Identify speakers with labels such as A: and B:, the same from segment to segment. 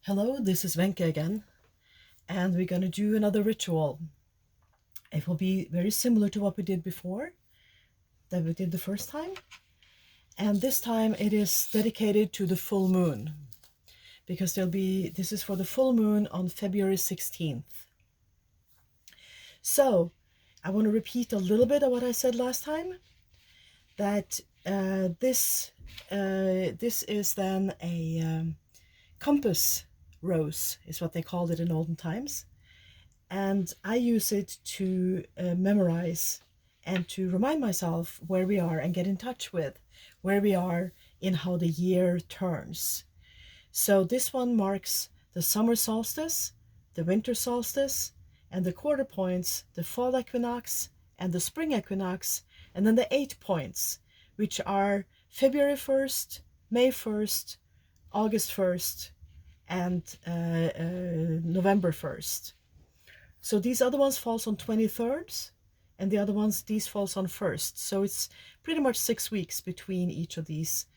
A: Hello, this is Wenke again, and we're going to do another ritual. It will be very similar to what we did before, that we did the first time, and this time it is dedicated to the full moon, because this is for the full moon on February 16th. So, I want to repeat a little bit of what I said last time, that this is then a compass rose, is what they called it in olden times. And I use it to memorize and to remind myself where we are and get in touch with where we are in how the year turns. So this one marks the summer solstice, the winter solstice, and the quarter points, the fall equinox and the spring equinox, and then the 8 points, which are February 1st, May 1st, August 1st, and November 1st. So these other ones falls on 23rds, and the other ones, these falls on 1st. So it's pretty much 6 weeks between each of these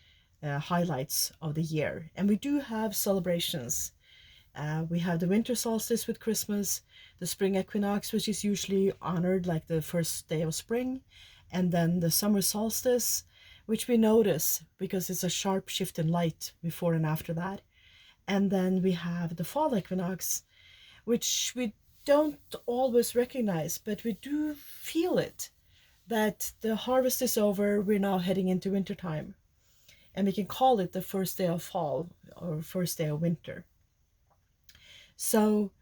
A: highlights of the year. And we do have celebrations. We have the winter solstice with Christmas, the spring equinox, which is usually honored like the first day of spring, and then the summer solstice, which we notice because it's a sharp shift in light before and after that. And then we have the fall equinox, which we don't always recognize, but we do feel it, that the harvest is over, we're now heading into wintertime. And we can call it the first day of fall or first day of winter. So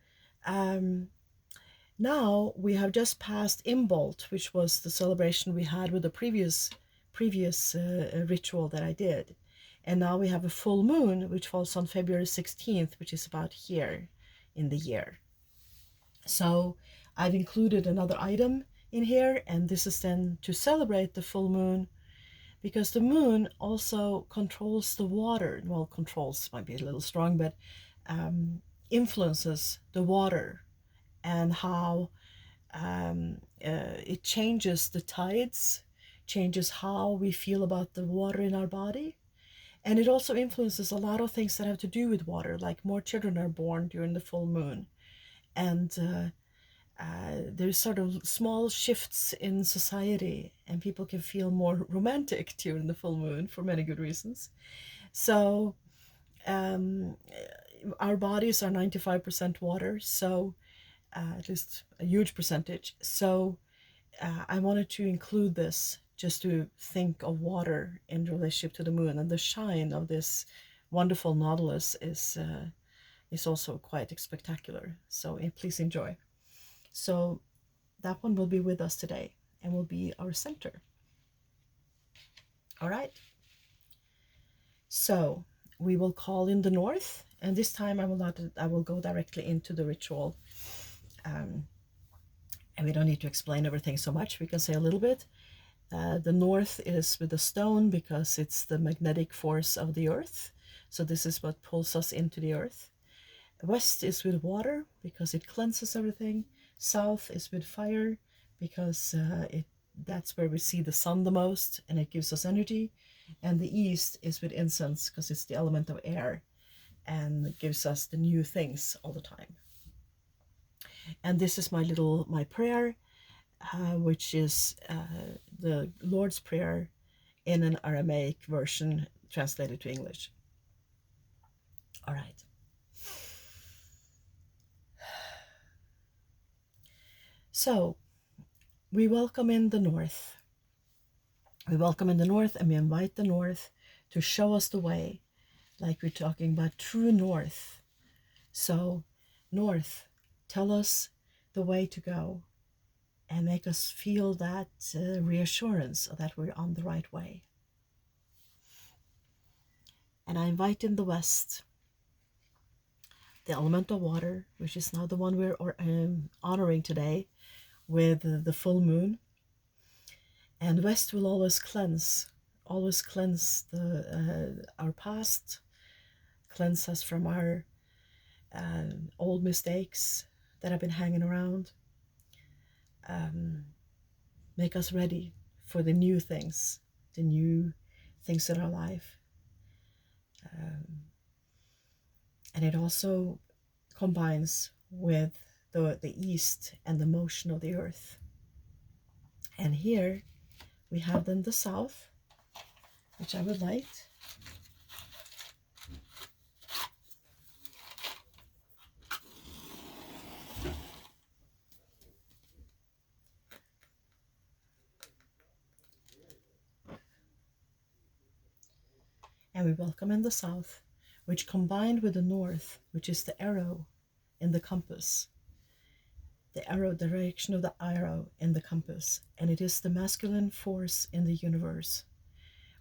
A: now we have just passed Imbolc, which was the celebration we had with the previous ritual that I did. And now we have a full moon, which falls on February 16th, which is about here in the year. So I've included another item in here, and this is then to celebrate the full moon, because the moon also controls the water. Well, controls might be a little strong, but influences the water and how it changes the tides, changes how we feel about the water in our body. And it also influences a lot of things that have to do with water, like more children are born during the full moon. And there's sort of small shifts in society, and people can feel more romantic during the full moon for many good reasons. So our bodies are 95% water, so at least a huge percentage. So I wanted to include this just to think of water in relationship to the moon, and the shine of this wonderful nautilus is also quite spectacular. So please enjoy. So that one will be with us today and will be our center. All right. So we will call in the north, and this time I will go directly into the ritual. And we don't need to explain everything so much. We can say a little bit. The north is with the stone because it's the magnetic force of the earth. So this is what pulls us into the earth. West is with water because it cleanses everything. South is with fire because that's where we see the sun the most and it gives us energy. And the east is with incense because it's the element of air and it gives us the new things all the time. And this is my prayer, which is the Lord's Prayer in an Aramaic version translated to English. All right. So we welcome in the north. We welcome in the north, and we invite the north to show us the way, like we're talking about true north. So north, tell us the way to go and make us feel that reassurance that we're on the right way. And I invite in the west the element of water, which is now the one we're honoring today with the full moon. And west will always cleanse our past, cleanse us from our old mistakes that have been hanging around, make us ready for the new things in our life. And it also combines with the east and the motion of the earth. And here we have then the south, which I would light. And we welcome in the south, which combined with the north, which is the arrow in the compass, the arrow direction of the arrow in the compass, and it is the masculine force in the universe.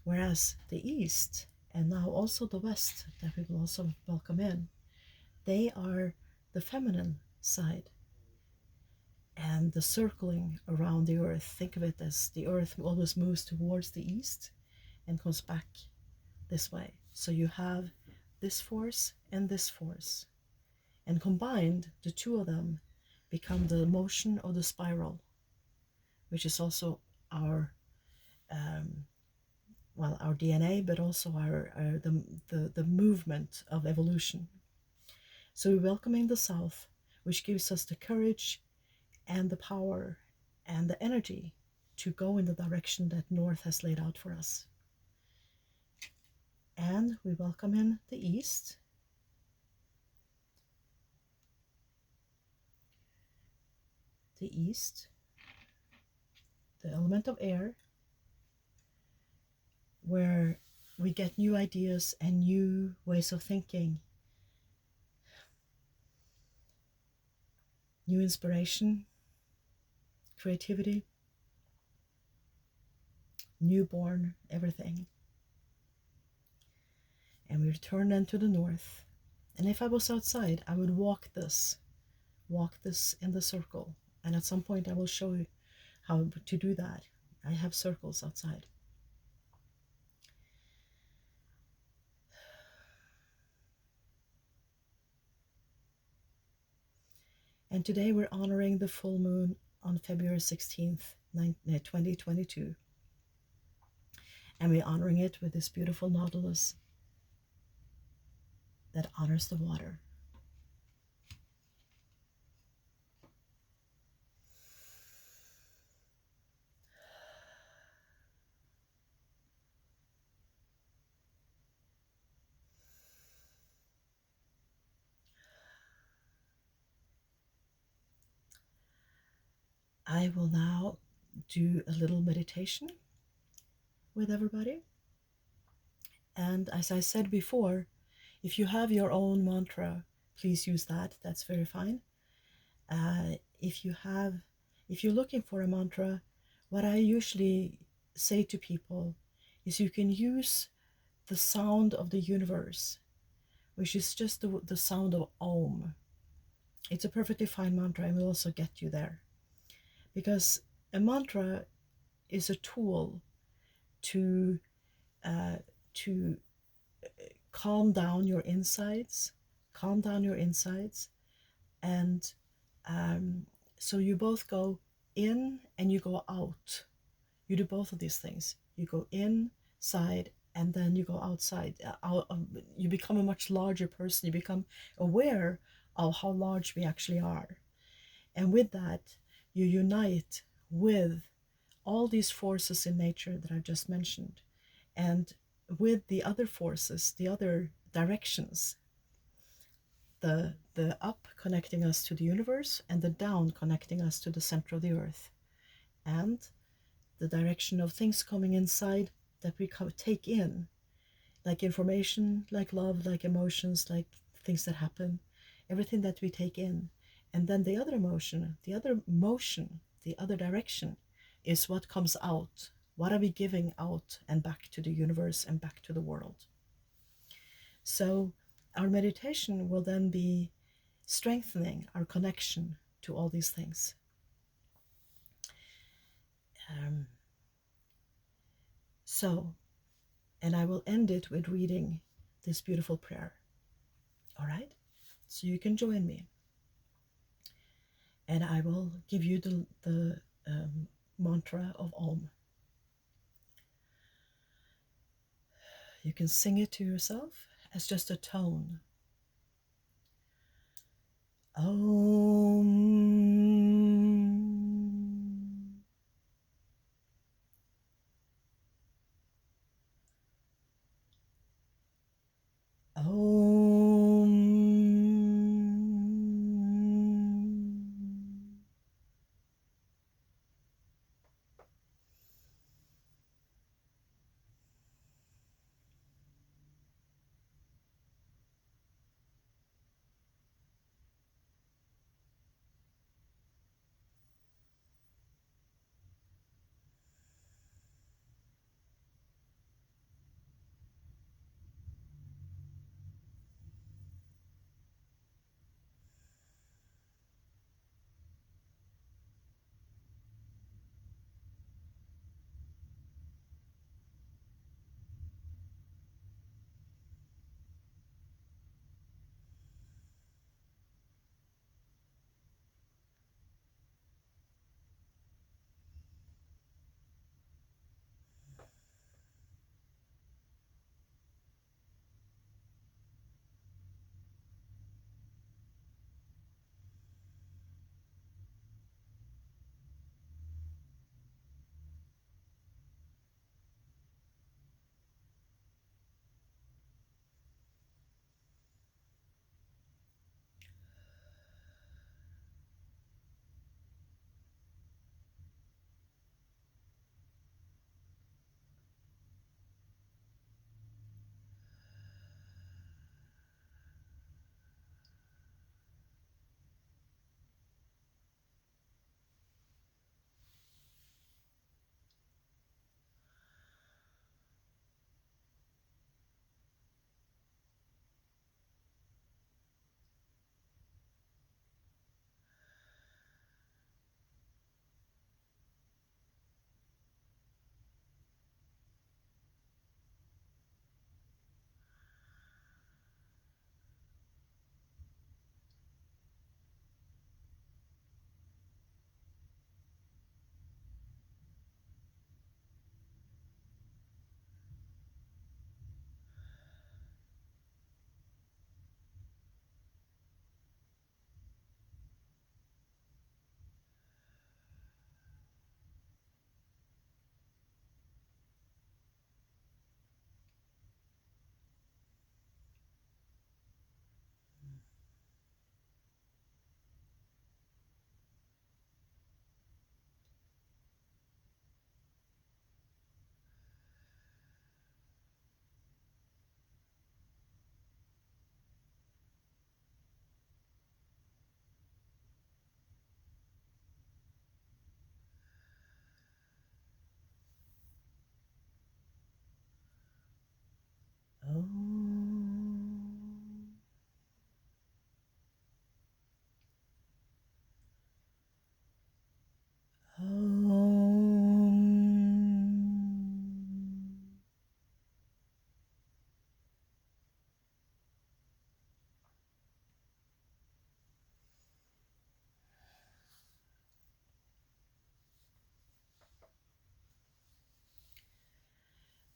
A: Whereas the east, and now also the west, that we will also welcome in, they are the feminine side. And the circling around the earth, think of it as the earth always moves towards the east and comes back this way. So you have this force and this force, and combined the two of them become the motion of the spiral, which is also our our DNA, but also the movement of evolution. So we're welcoming the south, which gives us the courage and the power and the energy to go in the direction that north has laid out for us. And we welcome in the east, the element of air, where we get new ideas and new ways of thinking, new inspiration, creativity, newborn, everything. And we return then to the north. And if I was outside, I would walk this in the circle. And at some point I will show you how to do that. I have circles outside. And today we're honoring the full moon on February 16th, 2022. And we're honoring it with this beautiful nautilus that honors the water. I will now do a little meditation with everybody. And as I said before, if you have your own mantra, please use that. That's very fine. If you're looking for a mantra, what I usually say to people is you can use the sound of the universe, which is just the sound of Om. It's a perfectly fine mantra and will also get you there. Because a mantra is a tool to calm down your insides, and so you both go in and you go out. You do both of these things. You go inside and then you go outside. You become a much larger person. You become aware of how large we actually are. And with that, you unite with all these forces in nature that I just mentioned, and with the other forces, the other directions, the up connecting us to the universe and the down connecting us to the center of the earth, and the direction of things coming inside that we take in, like information, like love, like emotions, like things that happen, everything that we take in. And then the other emotion, the other motion, the other direction is what comes out. What are we giving out and back to the universe and back to the world? So our meditation will then be strengthening our connection to all these things. And I will end it with reading this beautiful prayer. All right? So you can join me. And I will give you the mantra of Om. You can sing it to yourself as just a tone. Om. Om. Om. Om.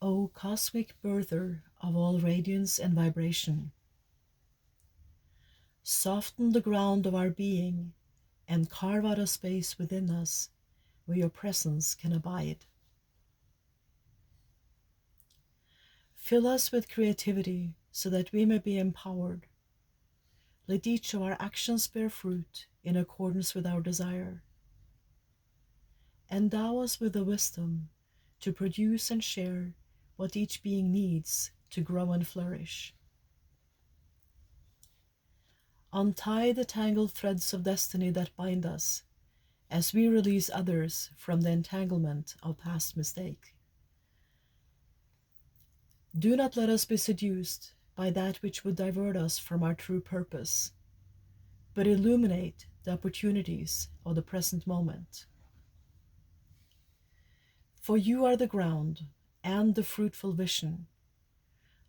A: O cosmic birther of all radiance and vibration, soften the ground of our being and carve out a space within us where your presence can abide. Fill us with creativity so that we may be empowered. Let each of our actions bear fruit in accordance with our desire. Endow us with the wisdom to produce and share what each being needs to grow and flourish. Untie the tangled threads of destiny that bind us as we release others from the entanglement of past mistake. Do not let us be seduced by that which would divert us from our true purpose, but illuminate the opportunities of the present moment. For you are the ground and the fruitful vision,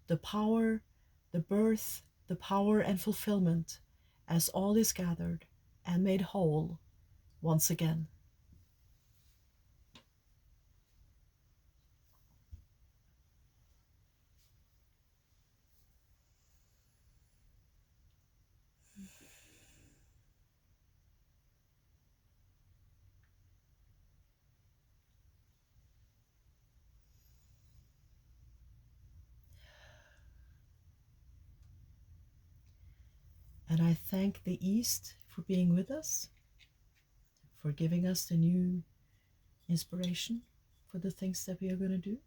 A: the power, the birth, the power and fulfillment, as all is gathered and made whole once again. And I thank the East for being with us, for giving us the new inspiration for the things that we are going to do.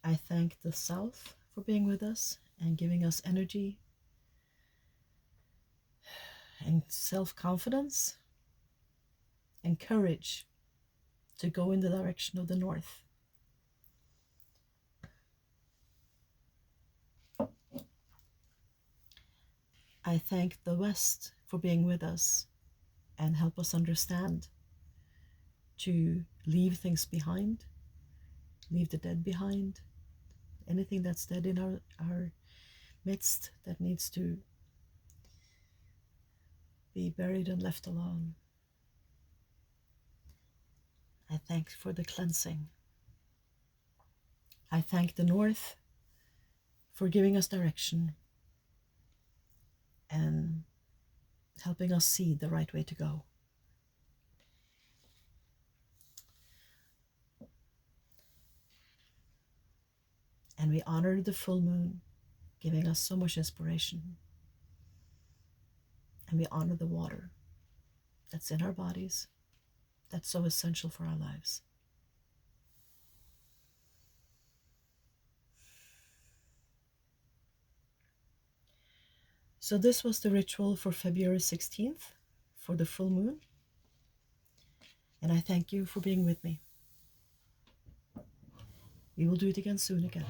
A: I thank the South for being with us and giving us energy and self-confidence and courage to go in the direction of the North. I thank the West for being with us and help us understand to leave things behind, leave the dead behind, anything that's dead in our midst that needs to be buried and left alone. I thank for the cleansing. I thank the North for giving us direction and helping us see the right way to go. And we honor the full moon, giving us so much inspiration. And we honor the water that's in our bodies, that's so essential for our lives. So this was the ritual for February 16th, for the full moon. And I thank you for being with me. We will do it again soon again.